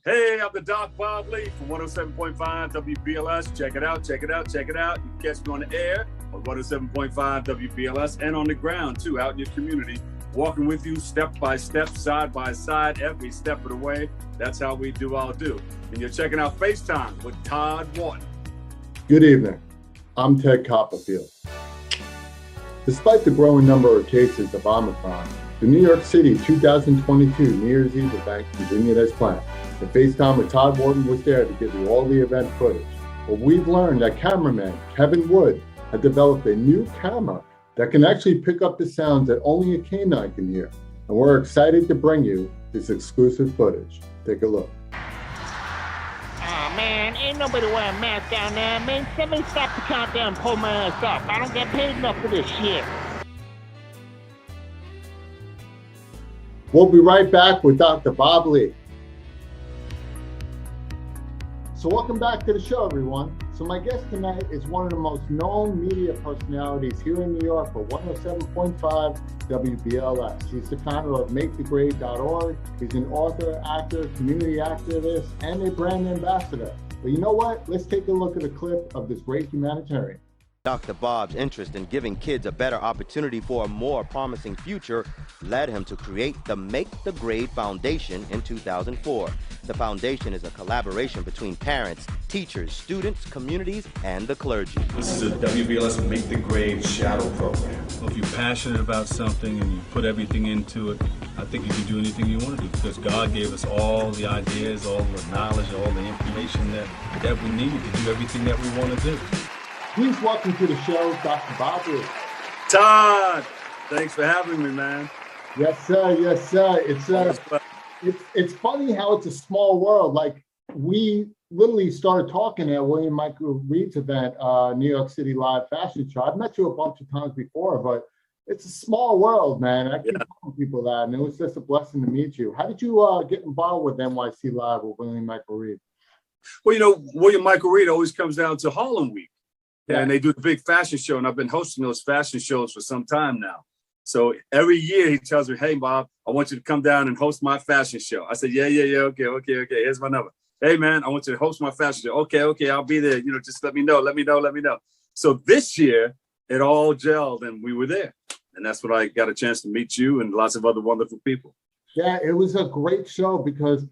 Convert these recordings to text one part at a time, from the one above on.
Hey, I'm the Doc Bob Lee from 107.5 WBLS. Check it out, check it out, check it out. You can catch me on the air on 107.5 WBLS and on the ground too, out in your community, walking with you step by step, side by side, every step of the way. That's how we do our do. And you're checking out FaceTime with Todd Wharton. Good evening. I'm Ted Copperfield. Despite the growing number of cases of Omicron, the New York City 2022 New Year's Eve event continued as planned. The FaceTime with Todd Wharton was there to give you all the event footage. But we've learned that cameraman Kevin Wood had developed a new camera that can actually pick up the sounds that only a canine can hear. And we're excited to bring you this exclusive footage. Take a look. Oh man, ain't nobody wearing a mask down there, man. Somebody stop the countdown and pull my ass up. I don't get paid enough for this shit. We'll be right back with Dr. Bob Lee. So welcome back to the show, everyone. So my guest tonight is one of the most known media personalities here in New York for 107.5 WBLS. He's the founder of MakeTheGrade.org. He's an author, actor, community activist, and a brand ambassador. But you know what? Let's take a look at a clip of this great humanitarian. Dr. Bob's interest in giving kids a better opportunity for a more promising future led him to create the Make the Grade Foundation in 2004. The foundation is a collaboration between parents, teachers, students, communities, and the clergy. This is a WBLS Make the Grade shadow program. If you're passionate about something and you put everything into it, I think you can do anything you want to do because God gave us all the ideas, all the knowledge, all the information that we need to do everything that we want to do. Please welcome to the show, Dr. Bob Lee. Todd, thanks for having me, man. Yes, sir. Yes, sir. It's funny how it's a small world. Like, we literally started talking at William Michael Reed's event, New York City Live Fashion Show. I've met you a bunch of times before, but it's a small world, man. I keep telling people that, and it was just a blessing to meet you. How did you get involved with NYC Live with William Michael Reed? Well, you know, William Michael Reed always comes down to Harlem Week. Yeah. And they do the big fashion show, and I've been hosting those fashion shows for some time now. So every year he tells me, "Hey, Bob, I want you to come down and host my fashion show." I said, yeah, okay. Here's my number. Hey, man, I want you to host my fashion show. Okay, I'll be there. You know, just let me know. So this year it all gelled, and we were there, and that's when I got a chance to meet you and lots of other wonderful people. Yeah, it was a great show because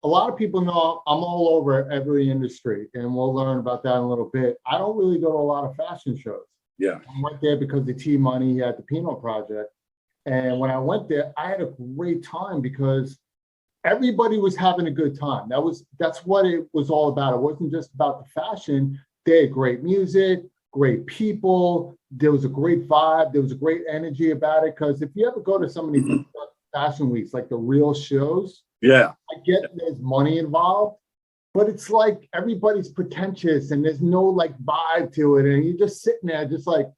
a lot of people know I'm all over every industry, and we'll learn about that in a little bit. I don't really go to a lot of fashion shows. Yeah. I went there because the T-Money at the Pinot Project. And when I went there, I had a great time because everybody was having a good time. That's what it was all about. It wasn't just about the fashion. They had great music, great people. There was a great vibe. There was a great energy about it. Because if you ever go to some of these fashion weeks, like the real shows, yeah, I get there's money involved, but it's like everybody's pretentious and there's no like vibe to it. And you're just sitting there just like,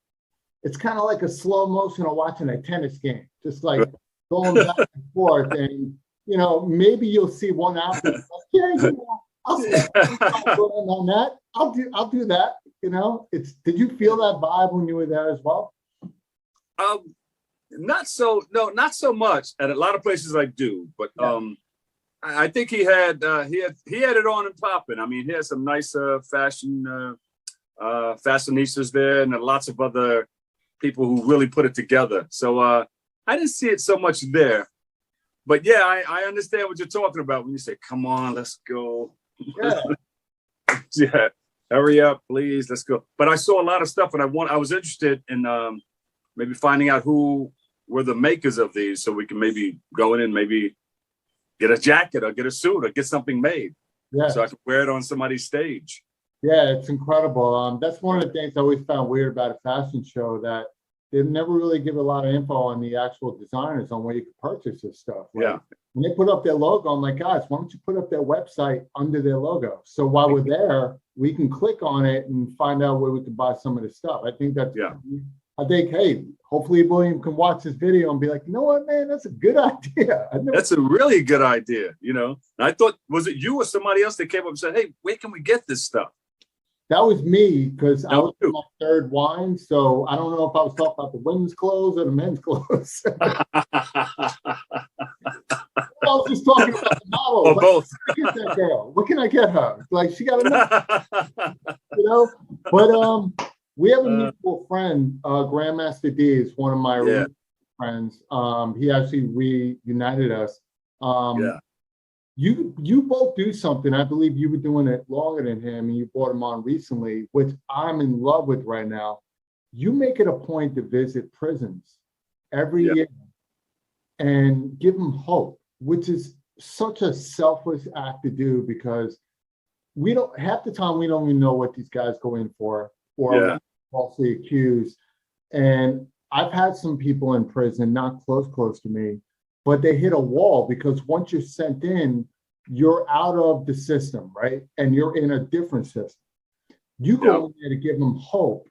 it's kind of like a slow motion of watching a tennis game, just like going back and forth. And, you know, maybe you'll see one athlete, like, yeah, you know, I'll spend on that. I'll do that. You know, did you feel that vibe when you were there as well? Not so much. At a lot of places I do, but I think he had it on and popping. I mean, he had some nice fashionistas there, and lots of other people who really put it together. So I didn't see it so much there, but yeah, I understand what you're talking about when you say, "Come on, let's go." Yeah. Yeah, hurry up, please, let's go. But I saw a lot of stuff, and I was interested in maybe finding out who were the makers of these, so we can maybe go in and maybe get a jacket or get a suit or get something made. Yeah. So I can wear it on somebody's stage. Yeah, it's incredible. That's one of the things I always found weird about a fashion show, that they never really give a lot of info on the actual designers on where you can purchase this stuff. Like, yeah. When they put up their logo, I'm like, guys, why don't you put up their website under their logo? So while we're there, we can click on it and find out where we can buy some of this stuff. I think that's, I think, hey, hopefully William can watch this video and be like, you know what, man, that's a good idea. That's a really good idea, you know. And I thought, was it you or somebody else that came up and said, hey, where can we get this stuff? That was me, because I That was was you. in my third wine, so I don't know if I was talking about the women's clothes or the men's clothes. I was just talking about the model. Or both. Get that girl. What can I get her? Like, she got enough, But we have a mutual friend, Grandmaster D is one of my friends. He actually reunited us. You both do something. I believe you were doing it longer than him, and you brought him on recently, which I'm in love with right now. You make it a point to visit prisons every year and give them hope, which is such a selfless act to do, because we don't, half the time we don't even know what these guys go in for, or are falsely accused. And I've had some people in prison, not close to me, but they hit a wall, because once you're sent in, you're out of the system, right? And you're in a different system. You go in there to give them hope.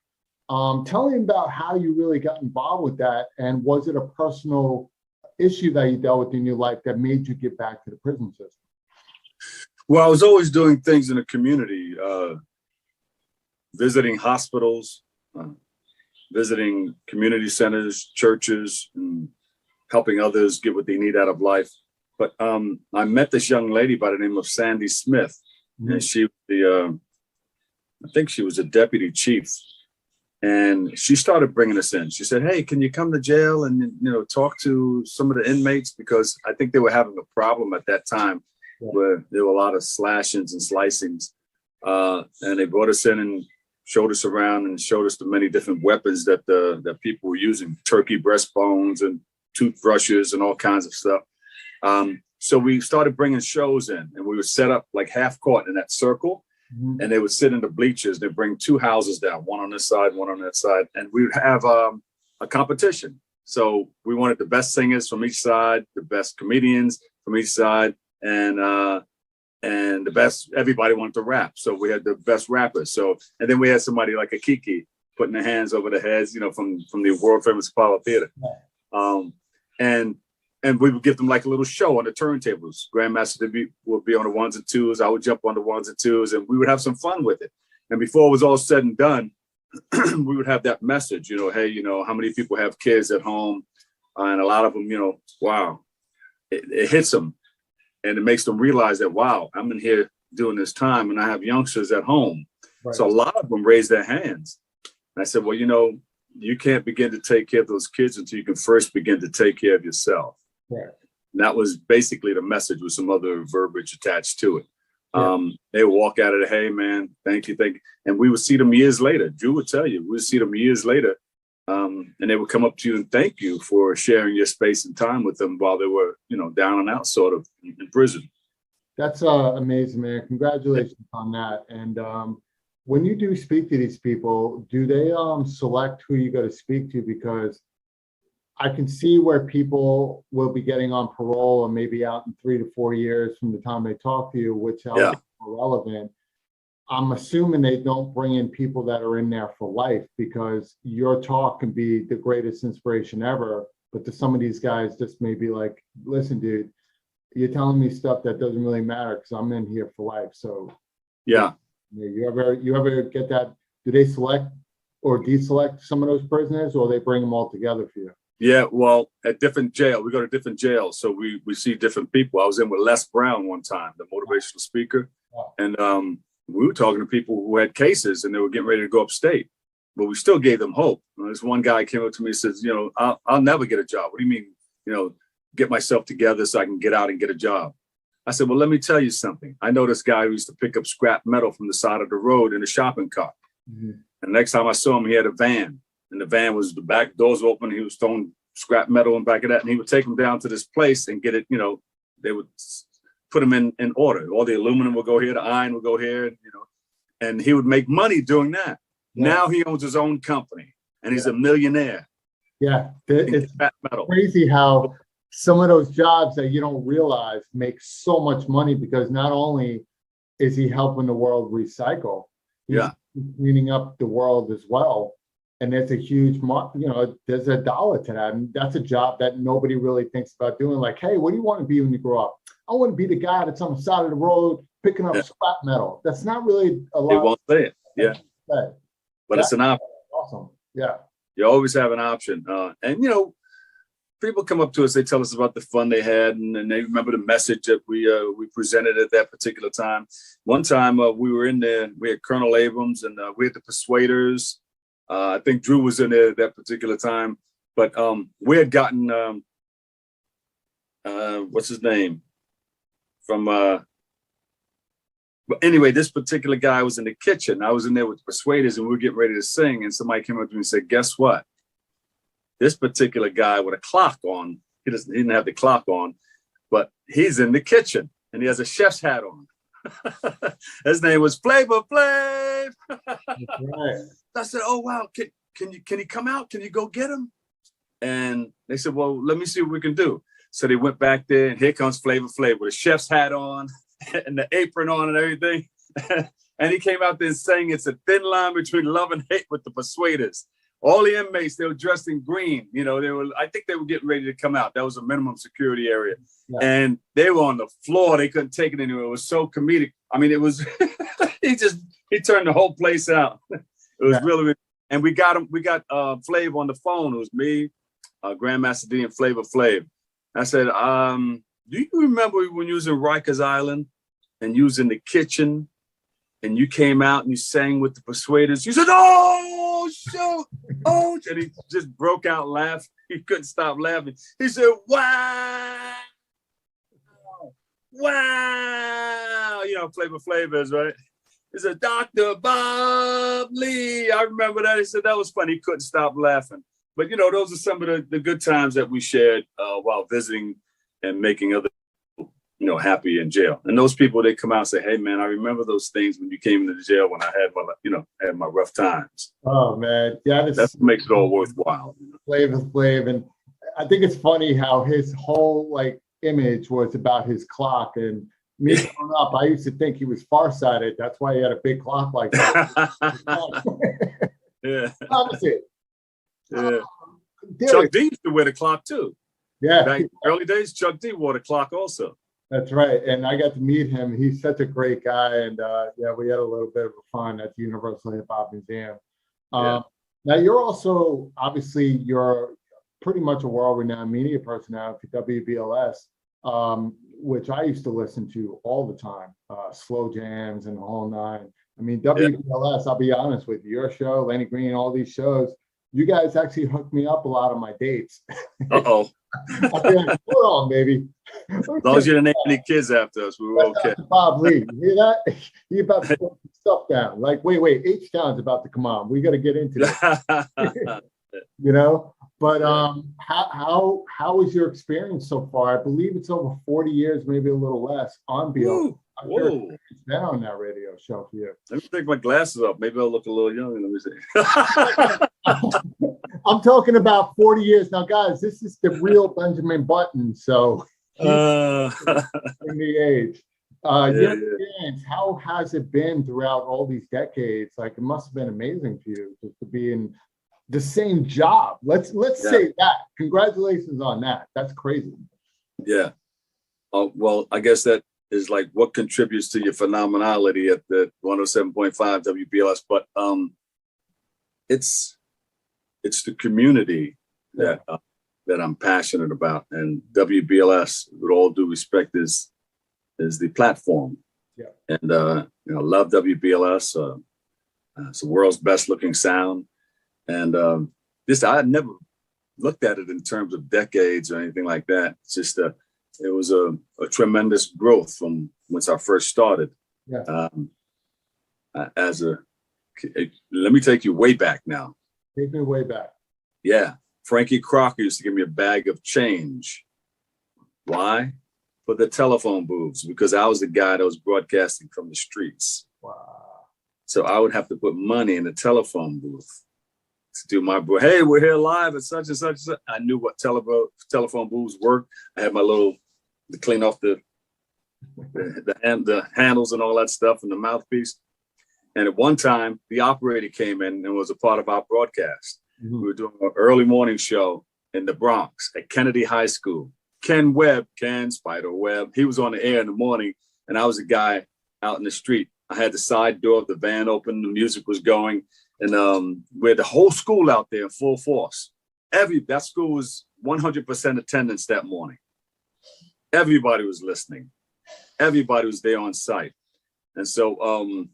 Tell me about how you really got involved with that, and was it a personal issue that you dealt with in your life that made you get back to the prison system? Well, I was always doing things in the community, visiting hospitals, visiting community centers, churches, and helping others get what they need out of life. But I met this young lady by the name of Sandy Smith, and she was I think she was a deputy chief. And she started bringing us in. She said, "Hey, can you come to jail and talk to some of the inmates?" Because I think they were having a problem at that time where there were a lot of slashings and slicings. And they brought us in and showed us around and showed us the many different weapons that people were using, turkey breastbones and toothbrushes and all kinds of stuff. So we started bringing shows in, and we would set up like half court in that circle. And they would sit in the bleachers. They'd bring two houses down, one on this side, one on that side. And we would have a competition. So we wanted the best singers from each side, the best comedians from each side, and the best, everybody wanted to rap. So we had the best rappers. So, and then we had somebody like a Kiki putting their hands over their heads, from the world famous Apollo Theater. And we would give them like a little show on the turntables. Grandmaster would be on the ones and twos. I would jump on the ones and twos, and we would have some fun with it. And before it was all said and done, we would have that message, hey, how many people have kids at home? And a lot of them, wow, it hits them. And it makes them realize that, wow, I'm in here doing this time and I have youngsters at home. Right. So a lot of them raise their hands. And I said, well, you can't begin to take care of those kids until you can first begin to take care of yourself. Right. And that was basically the message with some other verbiage attached to it. They would walk out of it, hey, man, thank you. And we would see them years later. Drew would tell you, we would see them years later. And they would come up to you and thank you for sharing your space and time with them while they were, down and out sort of in prison. That's amazing, man. Congratulations on that. And when you do speak to these people, do they select who you go to speak to? Because I can see where people will be getting on parole and maybe out in 3 to 4 years from the time they talk to you, which is irrelevant. I'm assuming they don't bring in people that are in there for life, because your talk can be the greatest inspiration ever. But to some of these guys, just may be like, listen, dude, you're telling me stuff that doesn't really matter because I'm in here for life. So you ever get that? Do they select or deselect some of those prisoners, or they bring them all together for you? Yeah, well, at different jail, we go to different jails, so we see different people. I was in with Les Brown one time, the motivational speaker, and we were talking to people who had cases and they were getting ready to go upstate, but we still gave them hope. This one guy came up to me and says, I'll never get a job. What do you mean, get myself together so I can get out and get a job? I said, well, let me tell you something. I know this guy who used to pick up scrap metal from the side of the road in a shopping cart. And the next time I saw him, he had a van. And the van was, the back doors open. He was throwing scrap metal in back of that. And he would take them down to this place and get it, they would put them in order. All the aluminum would go here, the iron would go here, and he would make money doing that. Yeah. Now he owns his own company and he's a millionaire. Yeah. It's crazy how some of those jobs that you don't realize make so much money, because not only is he helping the world recycle, he's cleaning up the world as well. And there's a huge, there's a dollar to that. And that's a job that nobody really thinks about doing. Like, hey, what do you want to be when you grow up? I want to be the guy that's on the side of the road picking up scrap metal. That's not really a lot. They won't say it. Yeah. Right. But it's an option. Awesome. Yeah. You always have an option. And, you know, people come up to us, they tell us about the fun they had, and they remember the message that we presented at that particular time. One time we were in there, we had Colonel Abrams and we had the Persuaders. I think Drew was in there at that particular time, but we had gotten, what's his name? But anyway, this particular guy was in the kitchen. I was in there with the Persuaders and we were getting ready to sing, and somebody came up to me and said, guess what? This particular guy with a clock on, he didn't have the clock on, but he's in the kitchen and he has a chef's hat on. His name was Flavor Flav. Right. I said, oh, wow, can he come out? Can you go get him? And they said, well, let me see what we can do. So they went back there, and here comes Flavor Flav with a chef's hat on and the apron on and everything. And he came out there and sang, it's a thin line between love and hate with the Persuaders. All the inmates, they were dressed in green. You know, I think they were getting ready to come out. That was a minimum security area. Yeah. And they were on the floor. They couldn't take it anymore. It was so comedic. I mean, it was, he turned the whole place out. It was really, and we got Flav on the phone. It was me, Grandmaster D, and Flavor Flav. I said, do you remember when you was in Rikers Island and you was in the kitchen and you came out and you sang with the Persuaders? He said, oh, shoot. Oh, and he just broke out laughing. He couldn't stop laughing. He said, wow. Wow. You know, Flavor Flav is, right? He said, Dr. Bob Lee. I remember that. He said that was funny. He couldn't stop laughing. But, you know, those are some of the good times that we shared while visiting and making other people, you know, happy in jail. And those people, they come out and say, hey, man, I remember those things when you came into the jail when I had my rough times. Oh, man. Yeah, that's what makes it all worthwhile. Flavor Flav. And I think it's funny how his whole, like, image was about his clock. And me growing up, I used to think he was farsighted. That's why he had a big clock like that. Yeah. Opposite. Yeah. Chuck D used to wear the clock too. Yeah. Back in the early days, Chuck D wore the clock also. That's right. And I got to meet him. He's such a great guy. And yeah, we had a little bit of fun at the Universal Hip Hop Museum. Now you're also, obviously, you're pretty much a world-renowned media personality for WBLS, which I used to listen to all the time, Slow Jams and the whole nine. I mean, WBLS, I'll be honest with you, your show, Lenny Green, all these shows, you guys actually hooked me up a lot of my dates. Uh-oh. I'll be like, hold on, baby. As long as you didn't name any kids after us, we were okay. Bob Lee, you hear that? He about to put stuff down. Like, wait, H-Town's about to come on. We got to get into that. You know? But how was your experience so far? I believe it's over 40 years, maybe a little less, on BL. Whoa. It's been on that radio show for you. Let me take my glasses off. Maybe I'll look a little younger. Let me see. I'm talking about 40 years. Now, guys, this is the real Benjamin Button. So in the age. Your experience, how has it been throughout all these decades? Like, it must have been amazing for you just to be in the same job. Let's say that. Congratulations on that. That's crazy. Yeah. Well, I guess that is like what contributes to your phenomenality at the 107.5 WBLS. But it's the community that I'm passionate about, and WBLS, with all due respect, is the platform. Yeah. And I love WBLS. It's the world's best looking sound. And I never looked at it in terms of decades or anything like that. It's just it was a tremendous growth from once I first started. Yeah. Let me take you way back now. Take me way back. Yeah. Frankie Crocker used to give me a bag of change. Why? For the telephone booths, because I was the guy that was broadcasting from the streets. Wow. So I would have to put money in the telephone booth to do my, hey, we're here live at such and such. I knew what telephone booths worked. I had my to clean off the handles and all that stuff and the mouthpiece. And at one time, the operator came in and was a part of our broadcast. Mm-hmm. We were doing an early morning show in the Bronx at Kennedy High School. Ken Spider Webb, he was on the air in the morning, and I was a guy out in the street I had the side door of the van open, the music was going, and we had the whole school out there in full force. That school was 100% attendance that morning. Everybody was listening. Everybody was there on site. And so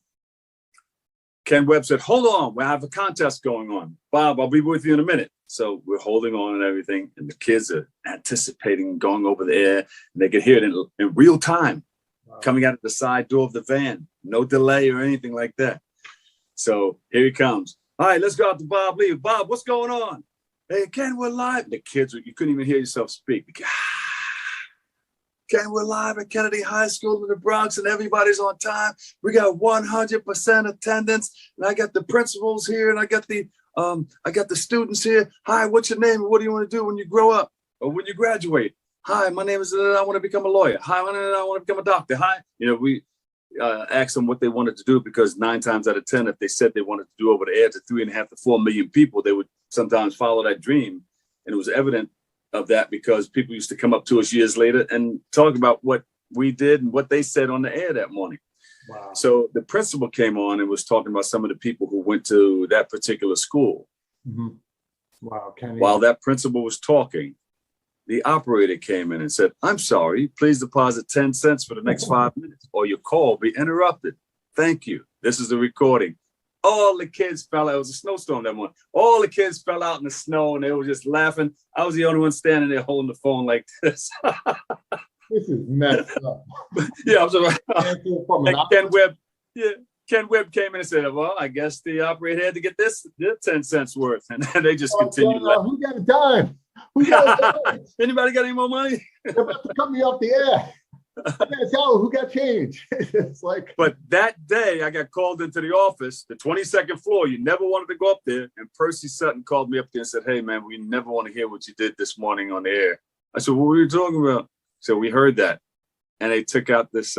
Ken Webb said, hold on, we have a contest going on. Bob, I'll be with you in a minute. So we're holding on and everything. And the kids are anticipating going over the air. And they could hear it in real time, coming out of the side door of the van. No delay or anything like that. So here he comes. All right, let's go out to Bob Lee. Bob, what's going on? Hey, Ken, we're live. The kids, you couldn't even hear yourself speak. Ken, we're live at Kennedy High School in the Bronx, and everybody's on time. We got 100% attendance, and I got the principals here, and I got the students here. Hi, what's your name? What do you want to do when you grow up or when you graduate? Hi, my name is. I want to become a lawyer. Hi, I want to become a doctor. Hi, we asked them what they wanted to do, because 9 times out of 10, if they said they wanted to do over the air to 3.5 to 4 million people, they would sometimes follow that dream, and it was evident of that because people used to come up to us years later and talk about what we did and what they said on the air that morning. Wow. So the principal came on and was talking about some of the people who went to that particular school. Mm-hmm. Wow. While that principal was talking, the operator came in and said, I'm sorry, please deposit 10 cents for the next 5 minutes or your call will be interrupted. Thank you. This is the recording. All the kids fell out. It was a snowstorm that morning. All the kids fell out in the snow and they were just laughing. I was the only one standing there holding the phone like this. This is messed up. Yeah, I was like, Ken Webb came in and said, well, I guess the operator had to get their 10 cents worth. And they just continued laughing. Who got a dime? Who got a dime? Anybody got any more money? They're about to cut me off the air. I gotta tell who got change. It's like, but that day I got called into the office, the 22nd floor. You never wanted to go up there. And Percy Sutton called me up there and said, hey man, we never want to hear what you did this morning on the air. I said, what were you talking about? So we heard that. And they took out this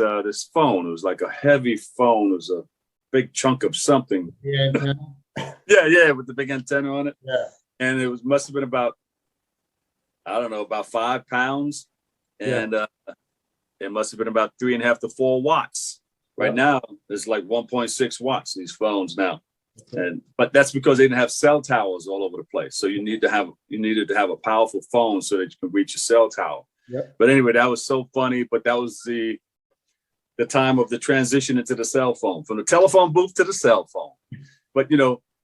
phone. It was like a heavy phone. It was a big chunk of something. Yeah, yeah, with the big antenna on it. Yeah. And it must have been about 5 pounds. And it must have been about 3.5 to 4 watts. Right now, there's like 1.6 watts in these phones now. But that's because they didn't have cell towers all over the place. So you needed to have a powerful phone so that you can reach your cell tower. Yep. But anyway, that was so funny. But that was the time of the transition into the cell phone, from the telephone booth to the cell phone. But,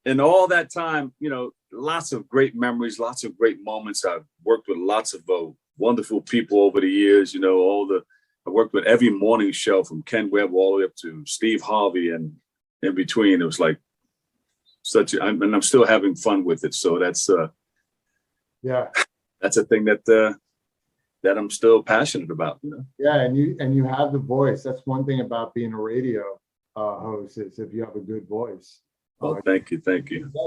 in all that time, lots of great memories, lots of great moments. I've worked with lots of wonderful people over the years, I worked with every morning show from Ken Webb all the way up to Steve Harvey, and in between, it was like and I'm still having fun with it. So that's that's a thing that I'm still passionate about. Yeah, and you have the voice. That's one thing about being a radio host, is if you have a good voice. Oh, thank you. Yeah,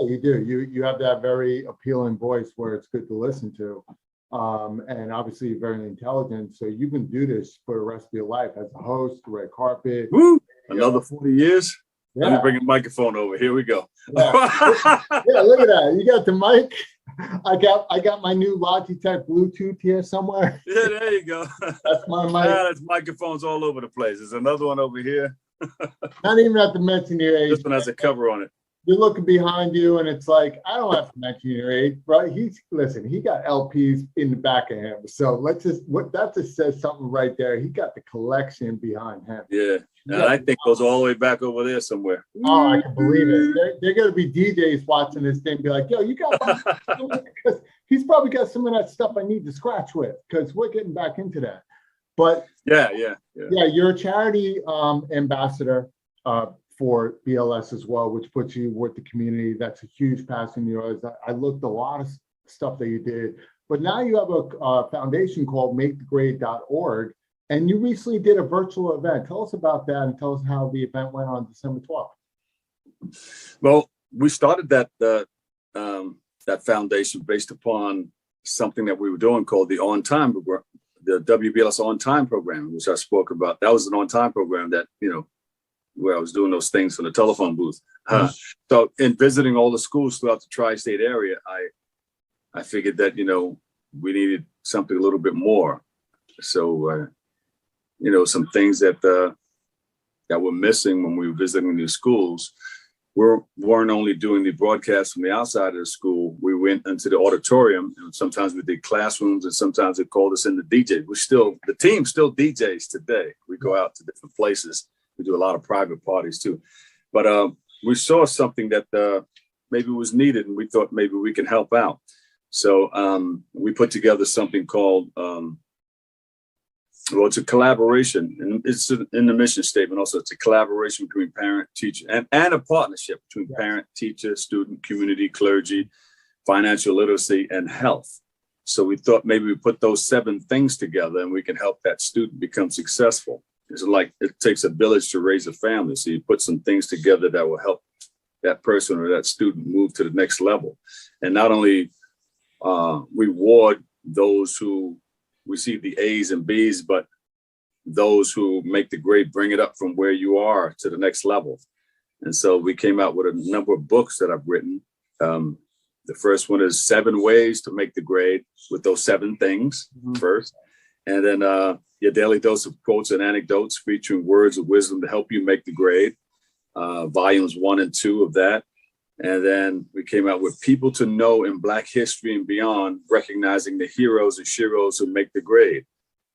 you do. You have that very appealing voice where it's good to listen to. And obviously you're very intelligent, so you can do this for the rest of your life as a host, red carpet. Woo! Another 40 years. Yeah. Let me bring a microphone over. Here we go. Yeah. Yeah, look at that. You got the mic. I got my new Logitech Bluetooth here somewhere. Yeah, there you go. That's my mic. There's microphones all over the place. There's another one over here. Not even have to mention your age. This one has a cover on it. You're looking behind you, and it's like, I don't have to mention your age, right? He got LPs in the back of him. So that just says something right there. He got the collection behind him. Yeah. And I think goes all the way back over there somewhere. Oh, I can believe it. They're going to be DJs watching this thing, be like, yo, you got because he's probably got some of that stuff I need to scratch with, because we're getting back into that. But yeah, you're a charity ambassador for BLS as well, which puts you with the community. That's a huge passion of yours. I looked a lot of stuff that you did, but now you have a foundation called MakeTheGrade.org, and you recently did a virtual event. Tell us about that, and tell us how the event went on December 12th. Well, we started that foundation based upon something that we were doing called the On-Time program, the WBLS On-Time program, which I spoke about. That was an on-time program that, where I was doing those things from the telephone booth. So in visiting all the schools throughout the tri-state area, I figured that, we needed something a little bit more. So, some things that that were missing when we were visiting these schools. We weren't only doing the broadcast from the outside of the school. We went into the auditorium, and sometimes we did classrooms, and sometimes they called us in to DJ. The team still DJs today. We go out to different places. We do a lot of private parties too. But we saw something that maybe was needed, and we thought maybe we can help out. So we put together something called, it's a collaboration, and it's in the mission statement also. It's a collaboration between parent, teacher, and a partnership between parent, teacher, student, community, clergy, financial literacy, and health. So we thought maybe we put those 7 things together and we can help that student become successful. It's like it takes a village to raise a family. So you put some things together that will help that person or that student move to the next level. And not only reward those who receive the A's and B's, but those who make the grade, bring it up from where you are to the next level. And so we came out with a number of books that I've written. The first one is 7 ways to make the grade, with those 7 things first. And then your daily dose of quotes and anecdotes featuring words of wisdom to help you make the grade. Volumes 1 and 2 of that. And then we came out with People to Know in Black History and Beyond, recognizing the heroes and sheroes who make the grade.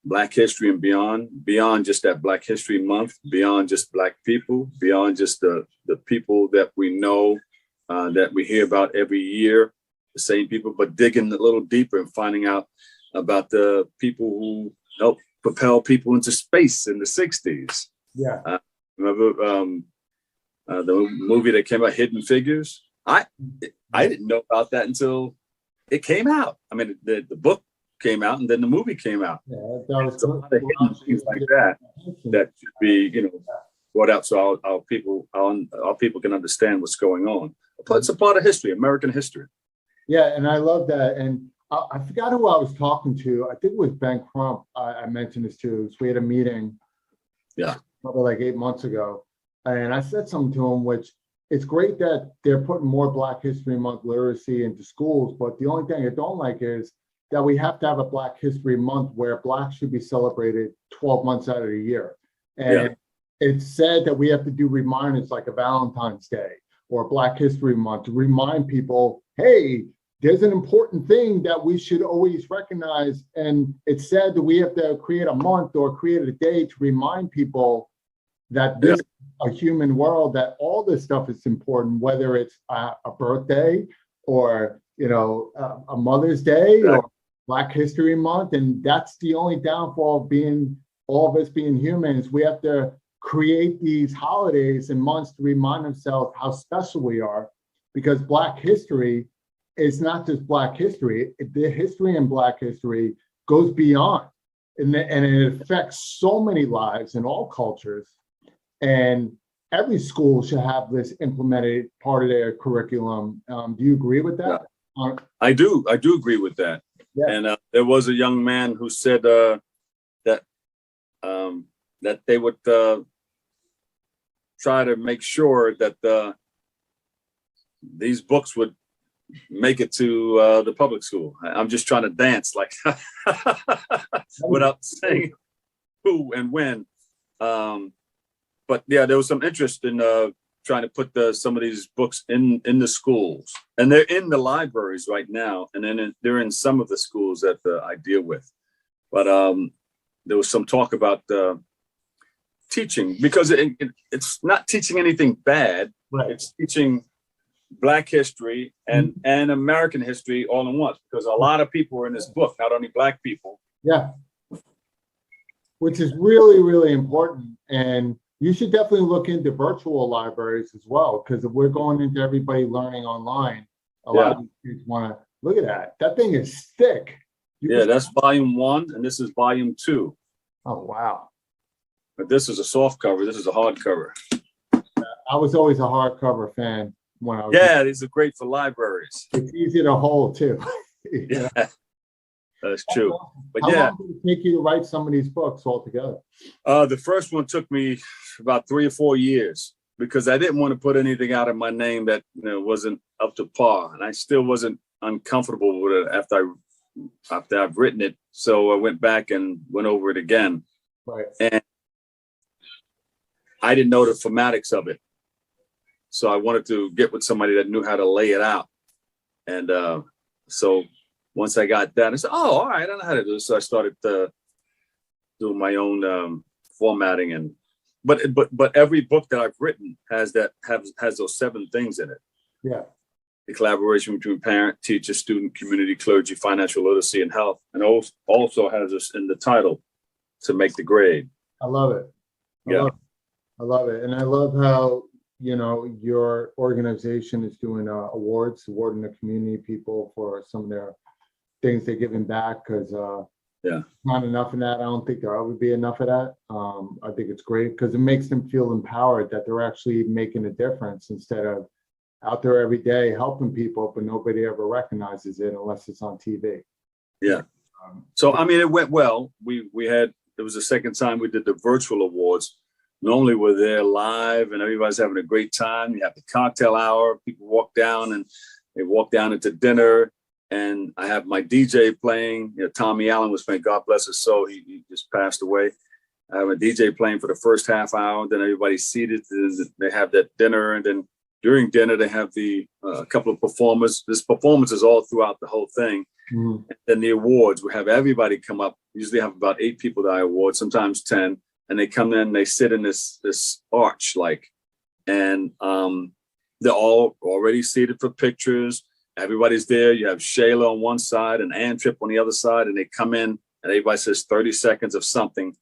Black History and beyond just that Black History Month, beyond just Black people, beyond just the people that we know, that we hear about every year, the same people, but digging a little deeper and finding out about the people who helped propel people into space in the 60s. Yeah. Remember the movie that came out, Hidden Figures? I didn't know about that until it came out. I mean, the book came out and then the movie came out. Yeah, that was a lot of hidden things like that should be, brought out so our people can understand what's going on. It's a part of history, American history. Yeah, and I love that. And I forgot who I was talking to. I think it was Ben Crump. I mentioned this too. So we had a meeting. Yeah. Probably like 8 months ago. And I said something to him, which it's great that they're putting more Black History Month literacy into schools. But the only thing I don't like is that we have to have a Black History Month where Black should be celebrated 12 months out of the year. And it's said that we have to do reminders like a Valentine's Day or Black History Month to remind people, hey, there's an important thing that we should always recognize. And it's said that we have to create a month or create a day to remind people that this is a human world, that all this stuff is important, whether it's a birthday or, a Mother's Day or Black History Month. And that's the only downfall of all of us being humans. We have to create these holidays and months to remind ourselves how special we are, because Black history is not just Black history. The history in Black history goes beyond, and it affects so many lives in all cultures. And every school should have this implemented part of their curriculum. Do you agree with that? I do agree with that. Yeah. And there was a young man who said that they would try to make sure that these books would make it to the public school. I'm just trying to dance like without saying who and when. But yeah, there was some interest in trying to put some of these books in the schools, and they're in the libraries right now, and then they're in some of the schools that I deal with. But there was some talk about teaching, because it's not teaching anything bad. Right. It's teaching Black history and American history all in once, because a lot of people are in this book, not only Black people. Yeah. Which is really, really important. And you should definitely look into virtual libraries as well, because if we're going into everybody learning online, a lot of kids want to look at that. That thing is thick. That's volume 1, and this is volume 2. Oh, wow. But this is a soft cover. This is a hard cover. I was always a hardcover fan when I was. Yeah, these are great for libraries. It's easy to hold too. Yeah, that's true. But How long did it take you to write some of these books altogether? The first one took me about 3 or 4 years, because I didn't want to put anything out of my name that wasn't up to par, and I still wasn't uncomfortable with it after I've written it. So I went back and went over it again. Right. And I didn't know the formatics of it. So I wanted to get with somebody that knew how to lay it out. And so once I got that, I said, oh, all right, I know how to do this. So I started doing my own formatting. And but every book that I've written has those 7 things in it. Yeah. The collaboration between parent, teacher, student, community, clergy, financial literacy, and health. And also has this in the title, to make the grade. I love it. I love it. And I love how, you know, your organization is doing awards, awarding the community people for some of their things they're giving back, because not enough of that. I don't think there'll ever be enough of that. I think it's great because it makes them feel empowered that they're actually making a difference instead of out there every day helping people, but nobody ever recognizes it unless it's on TV. Yeah. So, I mean, it went well. It was the second time we did the virtual awards. Normally we're there live and everybody's having a great time. You have the cocktail hour. People walk down and they walk down into dinner. And I have my DJ playing. You know, Tommy Allen was playing, God bless his soul. He just passed away. I have a DJ playing for the first half hour. Then everybody's seated. They have that dinner. And then during dinner, they have the couple of performers. This performance is all throughout the whole thing. Mm-hmm. And then the awards, we have everybody come up. Usually have about 8 people that I award, sometimes 10. And they come in, they sit in this arch, and they're all already seated for pictures. Everybody's there. You have Shayla on one side and Ann Tripp on the other side, and they come in and everybody says 30 seconds of something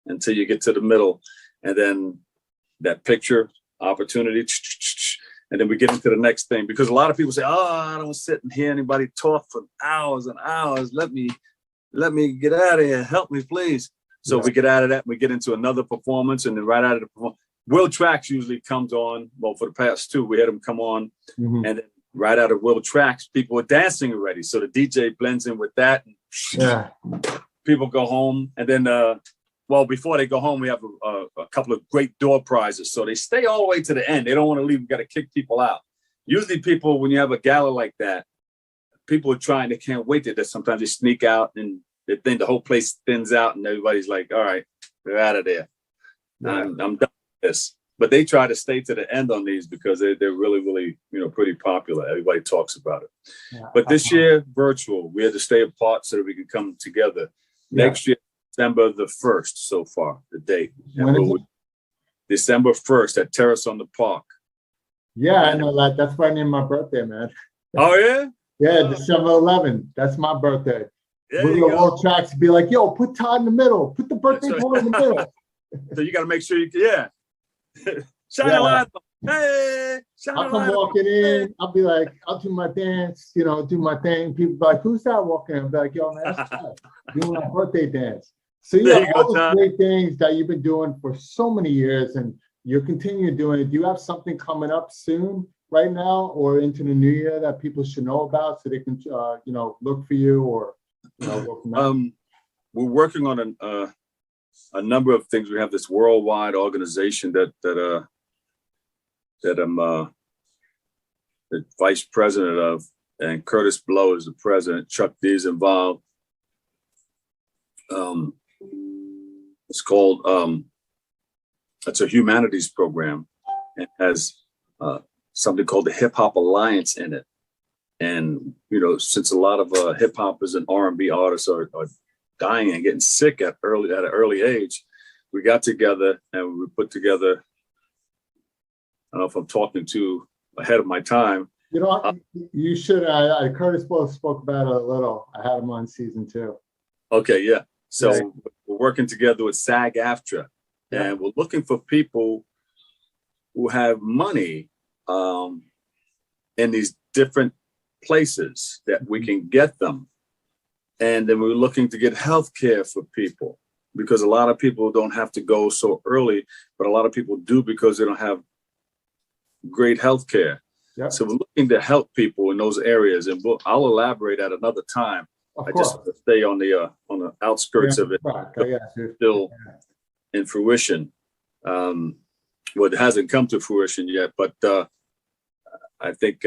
until you get to the middle. And then that picture opportunity. And then we get into the next thing, because a lot of people say, oh, I don't sit and hear anybody talk for hours and hours. Let me get out of here. Help me, please. So we get out of that, we get into another performance, and then right out of the performance, Will Tracks usually comes on. Well, for the past 2, we had him come on. Mm-hmm. And then right out of Will Tracks, people are dancing already. So the DJ blends in with that. Yeah. People go home. And then, before they go home, we have a couple of great door prizes. So they stay all the way to the end. They don't want to leave. We got to kick people out. Usually people, when you have a gala like that, people are trying, they can't wait that sometimes they sneak out and they think the whole place thins out and everybody's like, all right, they're out of there. Yeah. I'm done with this. But they try to stay to the end on these because they're really, really, pretty popular. Everybody talks about it. Yeah. But this year, virtual, we had to stay apart so that we could come together. Yeah. Next year, December the 1st so far, the date. December 1st at Terrace on the Park. Yeah, I know that. That's right near my birthday, man. Oh, yeah? Yeah, December 11th. That's my birthday. We're going to all tracks be like, yo, put Todd in the middle. Put the birthday boy in the middle. So you got to make sure you can, shine a light. Hey, I'll come walking in. I'll be like, I'll do my dance, do my thing. People be like, who's that walking in? I'll be like, yo, man, that's Todd. Doing my birthday dance. So all those great things that you've been doing for so many years and you're continuing doing it. Do you have something coming up soon right now or into the new year that people should know about so they can, look for you or, we're working on a number of things. We have this worldwide organization that I'm the vice president of, and Curtis Blow is the president. Chuck D is involved. It's called it's a humanities program. It has something called the Hip Hop Alliance in it. And, since a lot of hip hoppers and R&B artists are dying and getting sick at an early age, we got together and we put together, I don't know if I'm talking too ahead of my time. You should, Curtis both spoke about it a little. I had him on season 2. Okay, yeah. So we're working together with SAG-AFTRA, and we're looking for people who have money in these different places that we can get them. And then we're looking to get health care for people, because a lot of people don't have to go so early, but a lot of people do because they don't have great health care. Yep. So we're looking to help people in those areas, and I'll elaborate at another time. I just have to stay on the outskirts of it. Still in fruition. It hasn't come to fruition yet, but I think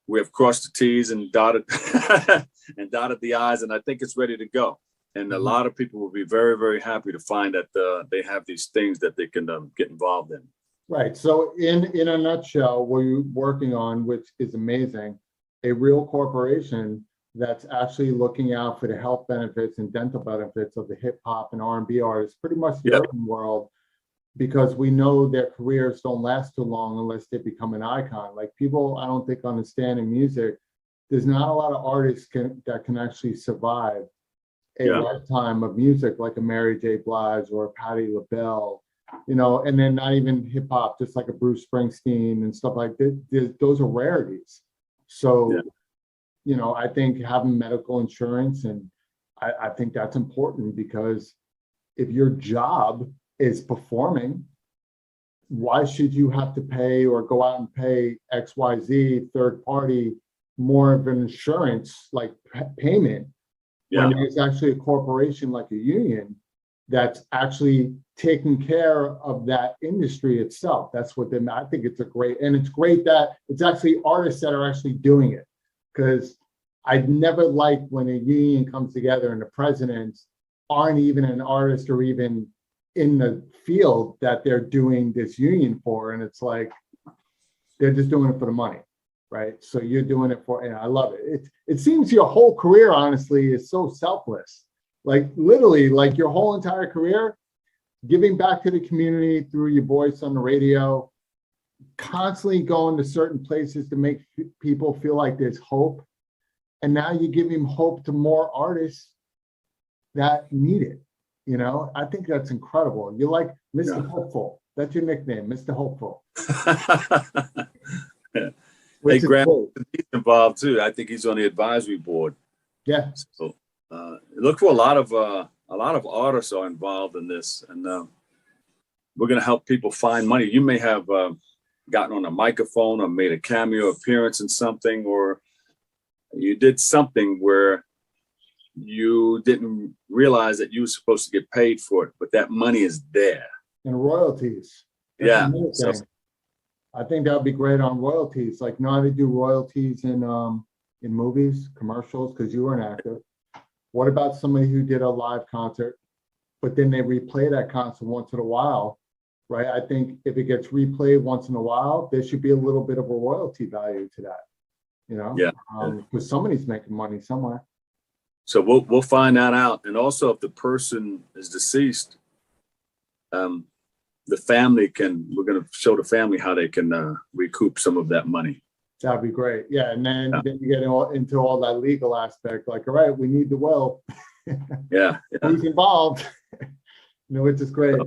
we have crossed the T's and dotted the I's, and I think it's ready to go. And a lot of people will be very, very happy to find that they have these things that they can get involved in. Right. So in a nutshell, what you're working on, which is amazing, a real corporation that's actually looking out for the health benefits and dental benefits of the hip hop and R&B artists, pretty much the urban world, because we know their careers don't last too long unless they become an icon. Like, people, I don't think, understand in music, there's not a lot of artists that can actually survive a lifetime of music, like a Mary J. Blige or a Patti LaBelle, you know, and then not even hip hop, just like a Bruce Springsteen and stuff like that. Those are rarities. So, you know, I think having medical insurance, and I think that's important, because if your job is performing, why should you have to pay or go out and pay XYZ third party more of an insurance like payment when there's actually a corporation like a union that's actually taking care of that industry itself? That's what I think it's it's great that it's actually artists that are actually doing it, because I'd never like when a union comes together and the presidents aren't even an artist or even in the field that they're doing this union for. And it's like, they're just doing it for the money, right? So you're doing it for, and I love it. It seems your whole career, honestly, is so selfless. Like, literally, like your whole entire career, giving back to the community through your voice on the radio, constantly going to certain places to make people feel like there's hope. And now you're giving hope to more artists that need it. You know, I think that's incredible. You're like Mr. Hopeful. That's your nickname, Mr. Hopeful. Hey, Grant, he's involved too. I think he's on the advisory board. Yeah. So look for a lot of artists are involved in this, and we're going to help people find money. You may have gotten on a microphone or made a cameo appearance in something, or you did something where you didn't realize that you were supposed to get paid for it, but that money is there. And royalties. That's I think that would be great on royalties. Like, know how to do royalties in movies, commercials, because you were an actor. What about somebody who did a live concert, but then they replay that concert once in a while, right? I think if it gets replayed once in a while, there should be a little bit of a royalty value to that, you know? Because somebody's making money somewhere. So we'll find that out. And also, if the person is deceased, the family we're going to show the family how they can recoup some of that money. That'd be great. Yeah. And then you get into all that legal aspect, like, all right, we need the will. Who's involved? Which is great.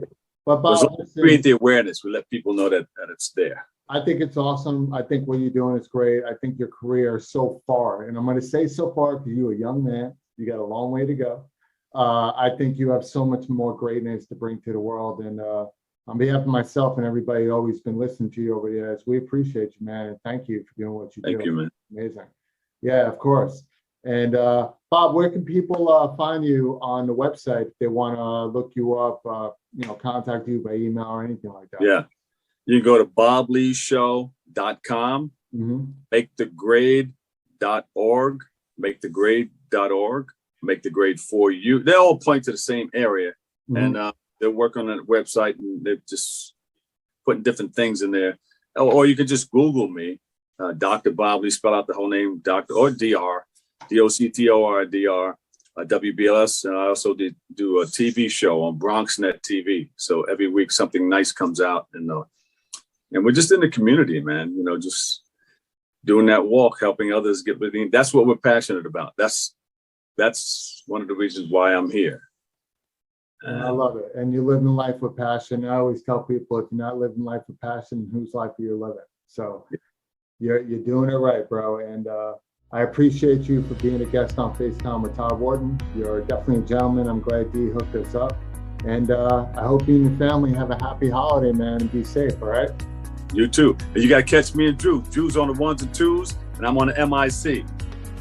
But Bob, create the awareness. We let people know that it's there. I think it's awesome. I think what you're doing is great. I think your career so far, and I'm going to say so far because you're a young man, you got a long way to go. I think you have so much more greatness to bring to the world. And on behalf of myself and everybody who's always been listening to you over the years, we appreciate you, man. And thank you for doing what you do. Thank you, man. Amazing. Yeah, of course. And Bob, where can people find you on the website if they want to look you up, contact you by email or anything like that? Yeah. You can go to bobleeshow.com, makethegrade.org, makethegrade.org, make the grade for you. They all point to the same area, and they'll work on that website, and they're just putting different things in there. Or you can just Google me, Dr. Bob Lee, spell out the whole name, Dr. or Dr. DOCTORDR, WBLS. And I also do a TV show on BronxNet TV. So every week something nice comes out, and we're just in the community, man. Just doing that walk, helping others get within. That's what we're passionate about. That's one of the reasons why I'm here. I love it. And you're living life with passion. I always tell people, if you're not living life with passion, whose life are you living? So you're doing it right, bro. And I appreciate you for being a guest on FaceTime with Todd Wharton. You're definitely a gentleman. I'm glad D hooked us up. And I hope you and your family have a happy holiday, man, and be safe, all right? You too. And you got to catch me and Drew. Drew's on the 1s and 2s, and I'm on the MIC.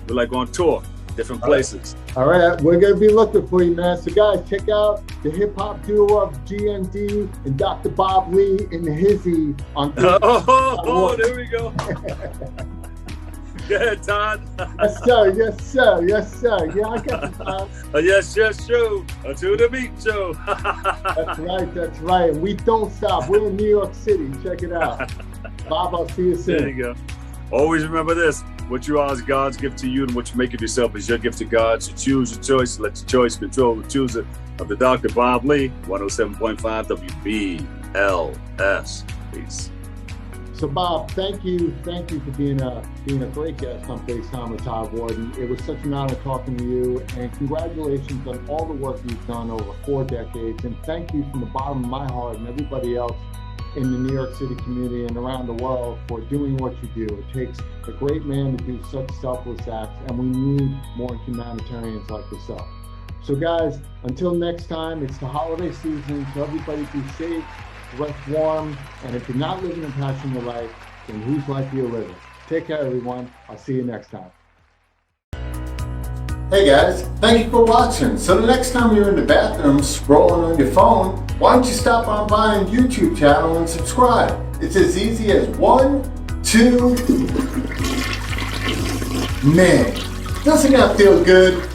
We're like on tour, different places. All right, we're going to be looking for you, man. So guys, check out the hip hop duo of GND and Dr. Bob Lee and the Hizzy on there we go. Go ahead, Todd. Yes, sir. Yes, sir. Yes, sir. Yeah, I got you, Todd. Yes, show. To the beat show. That's right. That's right. We don't stop. We're in New York City. Check it out. Bob, I'll see you soon. There you go. Always remember this. What you are is God's gift to you, and what you make of yourself is your gift to God. So choose your choice. Let your choice control the chooser of the Dr. Bob Lee, 107.5 WBLS. Peace. So, Bob, thank you for being a great guest on FaceTime with Todd Wharton. It was such an honor talking to you, and congratulations on all the work you've done over 4 decades. And thank you from the bottom of my heart and everybody else in the New York City community and around the world for doing what you do. It takes a great man to do such selfless acts, and we need more humanitarians like yourself. So guys, until next time, it's the holiday season, so everybody be safe, rest warm, and if you're not living a passionate life, then whose life are you living? Take care, everyone. I'll see you next time. Hey guys, thank you for watching. So the next time you're in the bathroom scrolling on your phone, why don't you stop on by our YouTube channel and subscribe? It's as easy as 1, 2, man, doesn't that feel good?